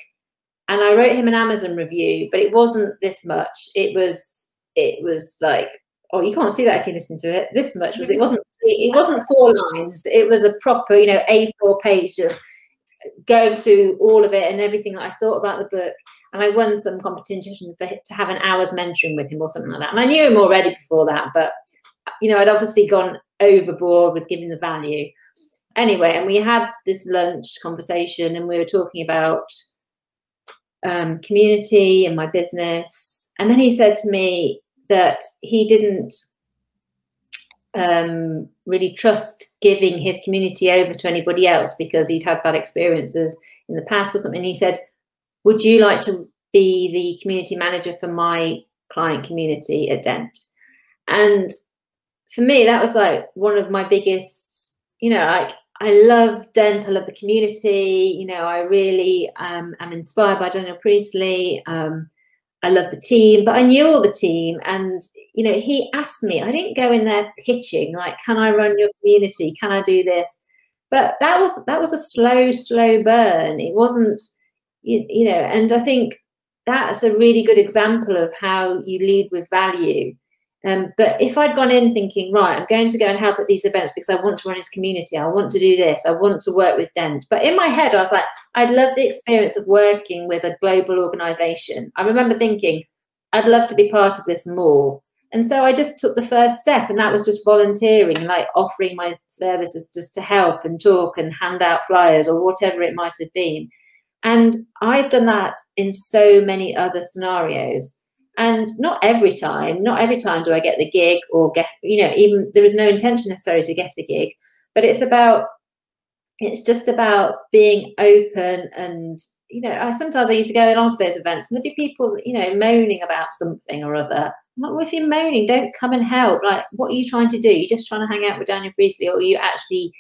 and I wrote him an Amazon review, but it wasn't this much. It was like, oh, you can't see that if you listen to it. This much was, it wasn't 4 lines. It was a proper, you know, A4 page of going through all of it and everything that I thought about the book. And I won some competition to have an hour's mentoring with him or something like that. And I knew him already before that, but, you know, I'd obviously gone overboard with giving the value. Anyway, and we had this lunch conversation, and we were talking about community and my business. And then he said to me that he didn't really trust giving his community over to anybody else because he'd had bad experiences in the past or something. And he said, would you like to be the community manager for my client community at Dent? And for me, that was like one of my biggest, you know, like, I love Dent, I love the community, you know, I really am inspired by Daniel Priestley. I love the team, but I knew all the team. And, you know, he asked me, I didn't go in there pitching, like, can I run your community? Can I do this? But that was a slow burn. It wasn't, you know, and I think that's a really good example of how you lead with value. But if I'd gone in thinking, right, I'm going to go and help at these events because I want to run his community, I want to do this, I want to work with Dent. But in my head, I was like, I'd love the experience of working with a global organization. I remember thinking, I'd love to be part of this more. And so I just took the first step, and that was just volunteering, like offering my services just to help and talk and hand out flyers or whatever it might have been. And I've done that in so many other scenarios. And not every time do I get the gig or get, you know, even there is no intention necessarily to get a gig, but it's just about being open. And, you know, sometimes I used to go along to those events and there'd be people, you know, moaning about something or other. I'm like, well, if you're moaning, don't come and help. Like, what are you trying to do? You're just trying to hang out with Daniel Priestley, or you actually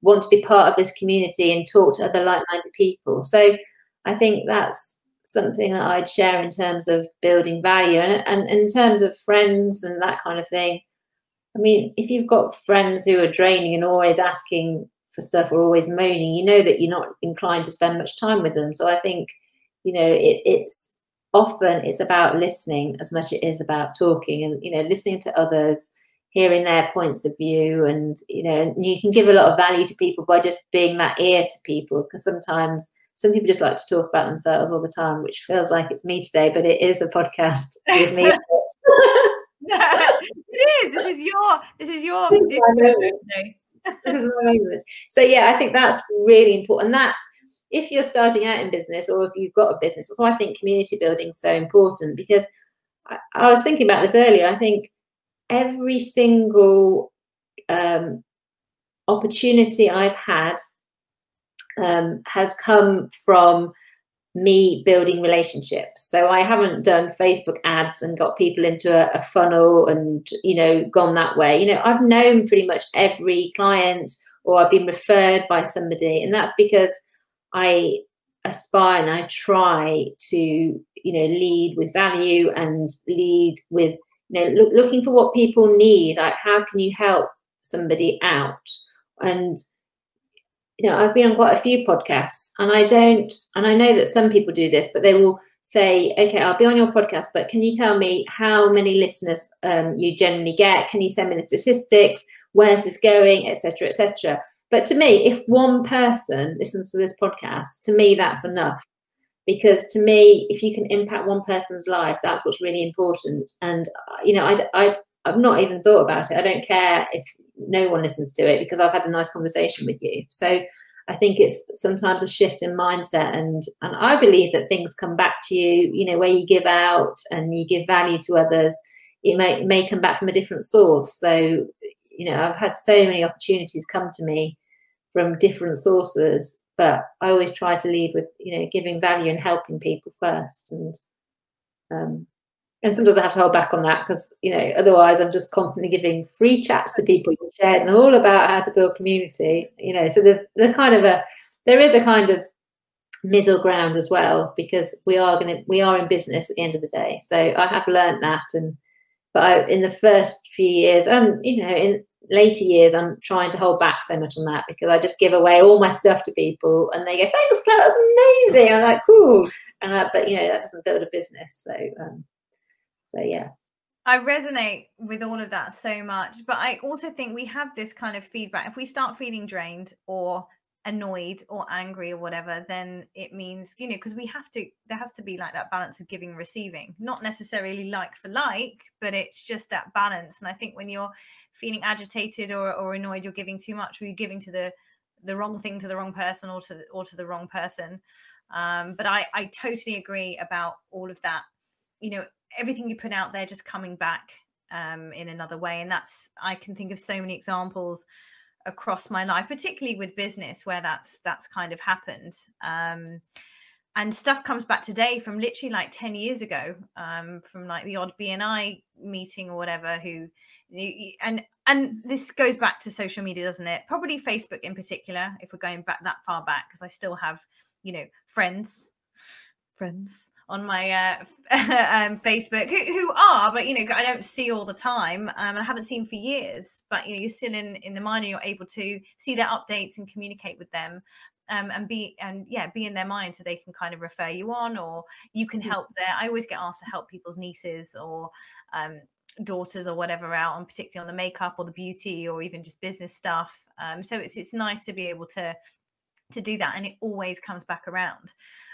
want to be part of this community and talk to other like-minded people? So I think that's something that I'd share in terms of building value, and in terms of friends and that kind of thing. I mean, if you've got friends who are draining and always asking for stuff or always moaning, you know that you're not inclined to spend much time with them. So I think, you know, it's about listening as much as it is about talking, and, you know, listening to others, hearing their points of view. And, you know, you can give a lot of value to people by just being that ear to people, because sometimes some people just like to talk about themselves all the time, which feels like it's me today, but it is a podcast with me. It is. This is your this is my moment. So yeah, I think that's really important. That if you're starting out in business, or if you've got a business, that's why I think community building is so important, because I was thinking about this earlier. I think every single opportunity I've had has come from me building relationships. So I haven't done Facebook ads and got people into a funnel and, you know, gone that way. You know, I've known pretty much every client, or I've been referred by somebody, and that's because I aspire and I try to, you know, lead with value and lead with, you know, looking for what people need. Like, how can you help somebody out? And you know, I've been on quite a few podcasts, and I know that some people do this, but they will say, okay, I'll be on your podcast, but can you tell me how many listeners you generally get? Can you send me the statistics? Where's this going, etc., etc. But to me, if one person listens to this podcast, to me, that's enough. Because to me, if you can impact one person's life, that's what's really important. And, you know, I've not even thought about it. I don't care if no one listens to it, because I've had a nice conversation with you. So I think it's sometimes a shift in mindset. And I believe that things come back to you, you know, where you give out and you give value to others, it may come back from a different source. So, you know, I've had so many opportunities come to me from different sources, but I always try to lead with, you know, giving value and helping people first. And sometimes I have to hold back on that, because, you know, otherwise I'm just constantly giving free chats to people you shared and all about how to build community, you know. So there is a kind of middle ground as well, because we are in business at the end of the day. So I have learned that. But in the first few years, and, you know, in later years, I'm trying to hold back so much on that, because I just give away all my stuff to people and they go, thanks, Claire, that's amazing. I'm like, cool. But, you know, that doesn't build a business. So yeah, I resonate with all of that so much. But I also think we have this kind of feedback. If we start feeling drained or annoyed or angry or whatever, then it means, you know, because there has to be like that balance of giving and receiving, not necessarily like for like, but it's just that balance. And I think when you're feeling agitated or annoyed, you're giving too much, or you're giving to the wrong thing to the wrong person, or to the wrong person. But I totally agree about all of that. You know, everything you put out there just coming back in another way. And I can think of so many examples across my life, particularly with business, where that's kind of happened. And stuff comes back today from literally like 10 years ago, from like the odd BNI meeting or whatever, and this goes back to social media, doesn't it? Probably Facebook in particular, if we're going back that far back, because I still have, you know, friends on my Facebook who are, but, you know, I don't see all the time, and I haven't seen for years, but, you know, you're still in the mind, and you're able to see their updates and communicate with them, and be in their mind, so they can kind of refer you on, or you can help I always get asked to help people's nieces or daughters or whatever out, on particularly on the makeup or the beauty or even just business stuff. So it's nice to be able to do that, and it always comes back around.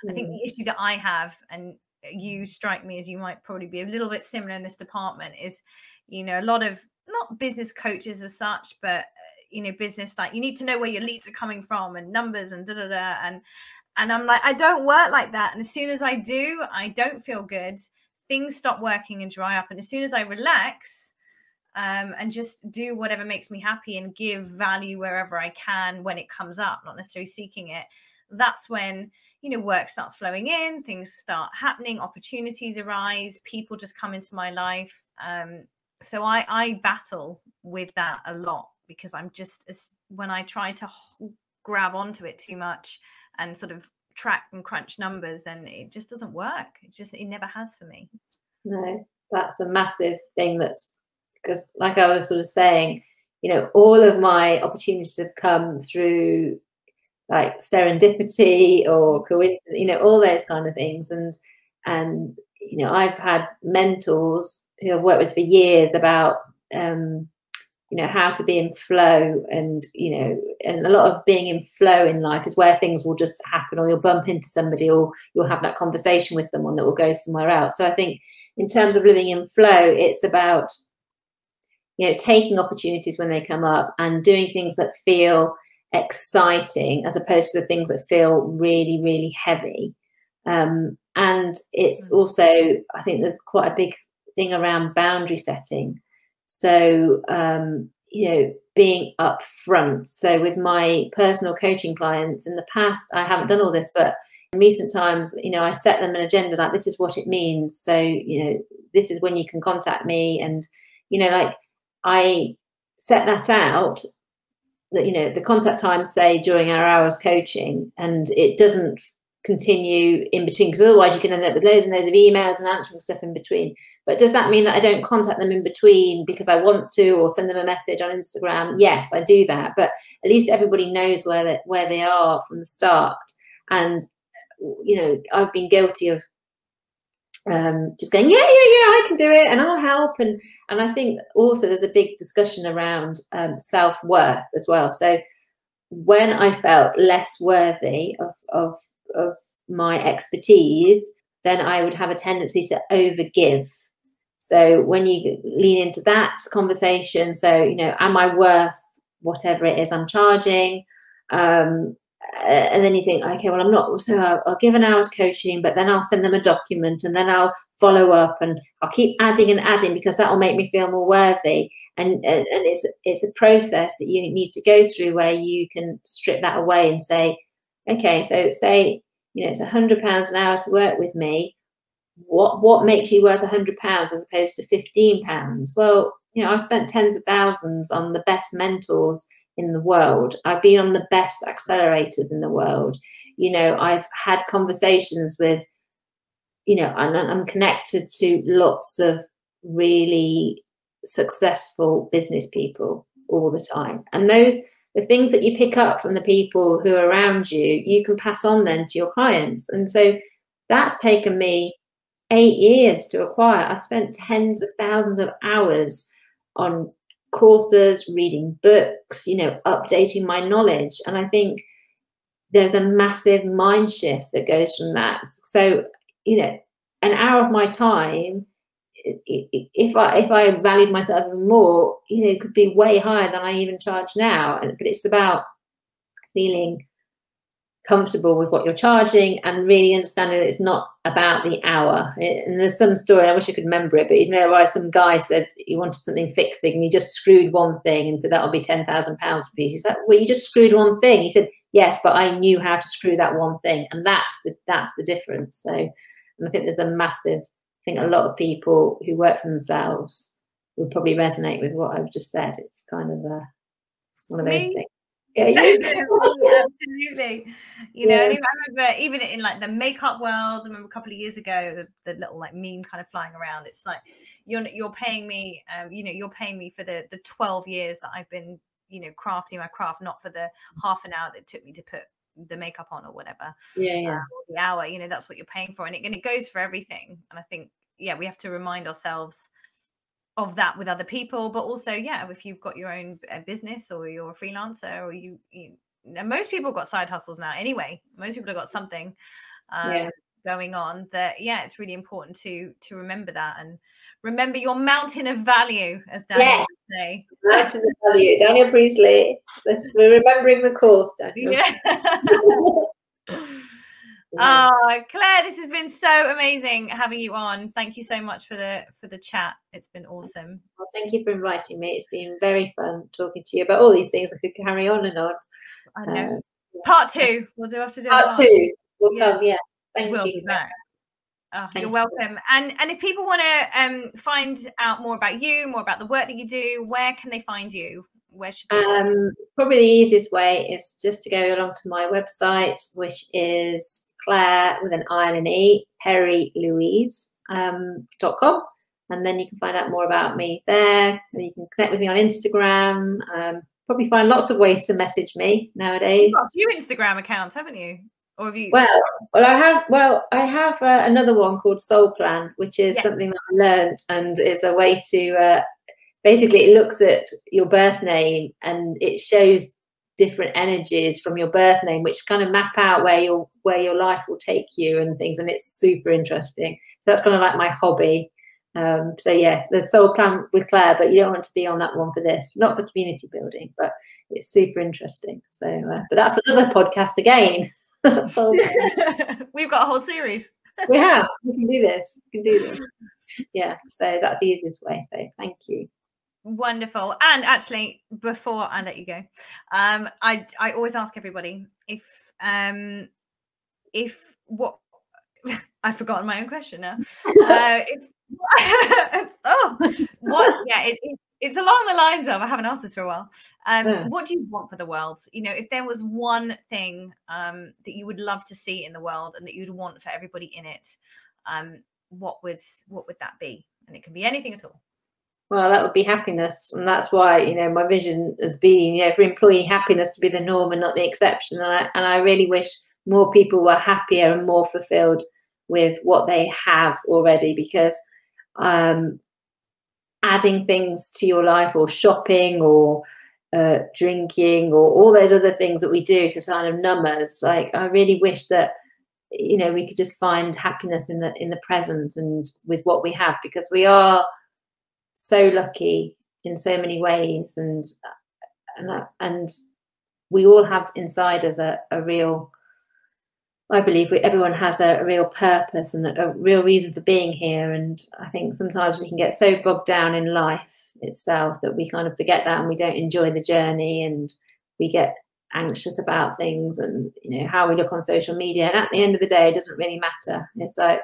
I think the issue that I have, and you strike me as you might probably be a little bit similar in this department, is, you know, a lot of not business coaches as such, but you know, business, like, you need to know where your leads are coming from and numbers and and I'm like, I don't work like that. And as soon as I do, I don't feel good. Things stop working and dry up. And as soon as I relax and just do whatever makes me happy and give value wherever I can when it comes up, not necessarily seeking it, that's when, you know, work starts flowing in, things start happening, opportunities arise, people just come into my life. So I battle with that a lot, because I'm just, when I try to grab onto it too much and sort of track and crunch numbers, then it just doesn't work. It never has for me. No, that's a massive thing. Because, like I was sort of saying, you know, all of my opportunities have come through like serendipity or coincidence, you know, all those kind of things. And you know, I've had mentors who I've worked with for years about, you you know, how to be in flow, and, you know, and a lot of being in flow in life is where things will just happen, or you'll bump into somebody, or you'll have that conversation with someone that will go somewhere else. So I think in terms of living in flow, it's about, you know, taking opportunities when they come up and doing things that feel exciting as opposed to the things that feel really, really heavy. And it's also, I think there's quite a big thing around boundary setting. So, you know, being upfront. So with my personal coaching clients in the past, I haven't done all this, but in recent times, you know, I set them an agenda, like, this is what it means. So, you know, this is when you can contact me. And, you know, like, I set that out, that, you know, the contact times say during our hours coaching, and it doesn't continue in between, because otherwise you can end up with loads and loads of emails and answering stuff in between. But does that mean that I don't contact them in between because I want to, or send them a message on Instagram? Yes, I do that, but at least everybody knows where they are from the start. And, you know, I've been guilty of just going, yeah, I can do it, and I'll help. And I think also there's a big discussion around self-worth as well. So when I felt less worthy of my expertise, then I would have a tendency to overgive. So when you lean into that conversation, so, you know, am I worth whatever it is I'm charging? And then you think, okay, well, I'm not, so I'll give an hour's coaching, but then I'll send them a document, and then I'll follow up, and I'll keep adding and adding, because that will make me feel more worthy. And it's a process that you need to go through, where you can strip that away and say, okay, so say, you know, it's £100 an hour to work with me. What makes you worth £100 as opposed to £15? Well, you know, I've spent tens of thousands on the best mentors in the world. I've been on the best accelerators in the world. You know, I've had conversations with, you know, and I'm connected to lots of really successful business people all the time. And the things that you pick up from the people who are around you, you can pass on then to your clients. And so that's taken me 8 years to acquire. I've spent tens of thousands of hours on courses, reading books, you know, updating my knowledge. And I think there's a massive mind shift that goes from that. So, you know, an hour of my time, if I valued myself even more, you know, it could be way higher than I even charge now. But it's about feeling comfortable with what you're charging, and really understanding that it's not about the hour. And there's some story, I wish I could remember it, but you know, why some guy said he wanted something fixing, and he just screwed one thing, and said that'll be £10,000 for you. He's like, well, you just screwed one thing. He said, yes, but I knew how to screw that one thing, and that's the difference. So, and I think there's a massive, I think a lot of people who work for themselves would probably resonate with what I've just said. It's kind of one of those things. Yeah, absolutely. You know, and I remember even in like the makeup world, I remember a couple of years ago, the little like meme kind of flying around. It's like, you're paying me, you know, you're paying me for the 12 years that I've been, you know, crafting my craft, not for the half an hour that it took me to put the makeup on or whatever. The hour, you know, that's what you're paying for. And it goes for everything. And I think, yeah, we have to remind ourselves of that with other people, but also, yeah, if you've got your own business, or you're a freelancer, or you most people have got side hustles now anyway. Most people have got something going on. That, yeah, it's really important to remember that, and remember your mountain of value, as Daniel would say. Mountain of value, Daniel Priestley. We're remembering the course, Daniel. Oh, Claire, this has been so amazing having you on. Thank you so much for the chat. It's been awesome. Well, thank you for inviting me. It's been very fun talking to you about all these things. I could carry on and on. I know. Part 2. We'll have to do part 2. We'll come. Yeah. Thank you. You're welcome. And if people want to find out more about you, more about the work that you do, where can they find you? Where should they go? Probably the easiest way is just to go along to my website, which is Claire with an I and an E, Perry Louise .com, and then you can find out more about me there. And you can connect with me on Instagram. Probably find lots of ways to message me nowadays. You've got a few Instagram accounts, haven't you? Or have you? Well, I have another one called Soul Plan, which is something that I learned, and is a way to basically it looks at your birth name and it shows different energies from your birth name, which kind of map out where your life will take you and things. And it's super interesting. So that's kind of like my hobby. So yeah, there's soul plan with Claire, but you don't want to be on that one for this, not for community building, but it's super interesting. So, but that's another podcast again. We've got a whole series. We can do this. Yeah, so that's the easiest way. So thank you. Wonderful. And actually, before I let you go, I always ask everybody if what I've forgotten my own question now. It's along the lines of, I haven't asked this for a while. What do you want for the world? You know, if there was one thing that you would love to see in the world and that you'd want for everybody in it, what would that be? And it can be anything at all. Well, that would be happiness. And that's why, you know, my vision has been, you know, for employee happiness to be the norm and not the exception. And I really wish more people were happier and more fulfilled with what they have already, because adding things to your life, or shopping, or drinking, or all those other things that we do to kind of numb us, like, I really wish that, you know, we could just find happiness in the present and with what we have, because we are so lucky in so many ways, and we all have inside us a real, I believe everyone has a real purpose and a real reason for being here. And I think sometimes we can get so bogged down in life itself that we kind of forget that, and we don't enjoy the journey, and we get anxious about things, and, you know, how we look on social media. And at the end of the day, it doesn't really matter. It's like,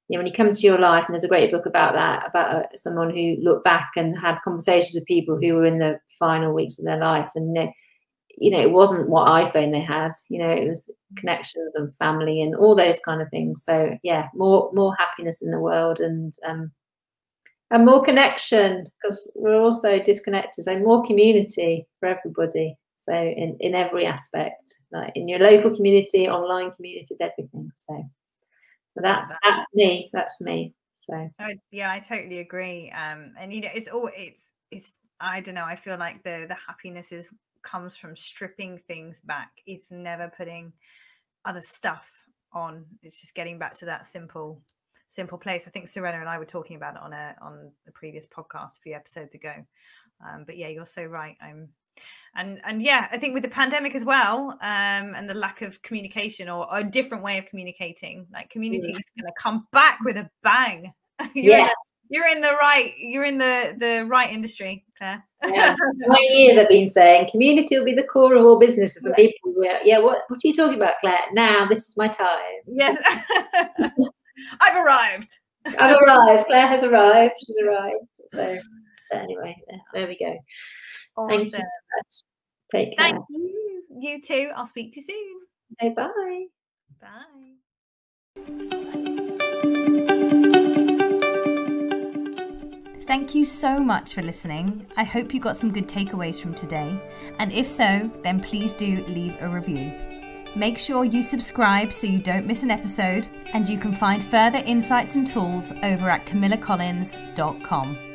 you know, when you come to your life, and there's a great book about that, about someone who looked back and had conversations with people who were in the final weeks of their life, and you know, it wasn't what iPhone they had, you know, it was connections and family and all those kind of things. So yeah, more happiness in the world, and more connection, because we're also disconnected. So more community for everybody. So in every aspect, like in your local community, online communities, everything. So that's me. That's me. So yeah, I totally agree. And you know, it's I don't know. I feel like the happiness comes from stripping things back. It's never putting other stuff on. It's just getting back to that simple place. I think Serena and I were talking about it on the previous podcast a few episodes ago. But yeah, you're so right. And yeah, I think with the pandemic as well, and the lack of communication, or a different way of communicating, like, community is going to come back with a bang. You're in the right industry, Claire. Yeah. 9 years I've been saying community will be the core of all businesses, and people were, what are you talking about, Claire? Now this is my time. Yes. I've arrived. Claire has arrived. She's arrived. So anyway, there we go. Awesome. Thank you so much. Take care. Thank you. You too. I'll speak to you soon. Okay, bye. Bye. Thank you so much for listening. I hope you got some good takeaways from today. And if so, then please do leave a review. Make sure you subscribe so you don't miss an episode, and you can find further insights and tools over at camillacollins.com.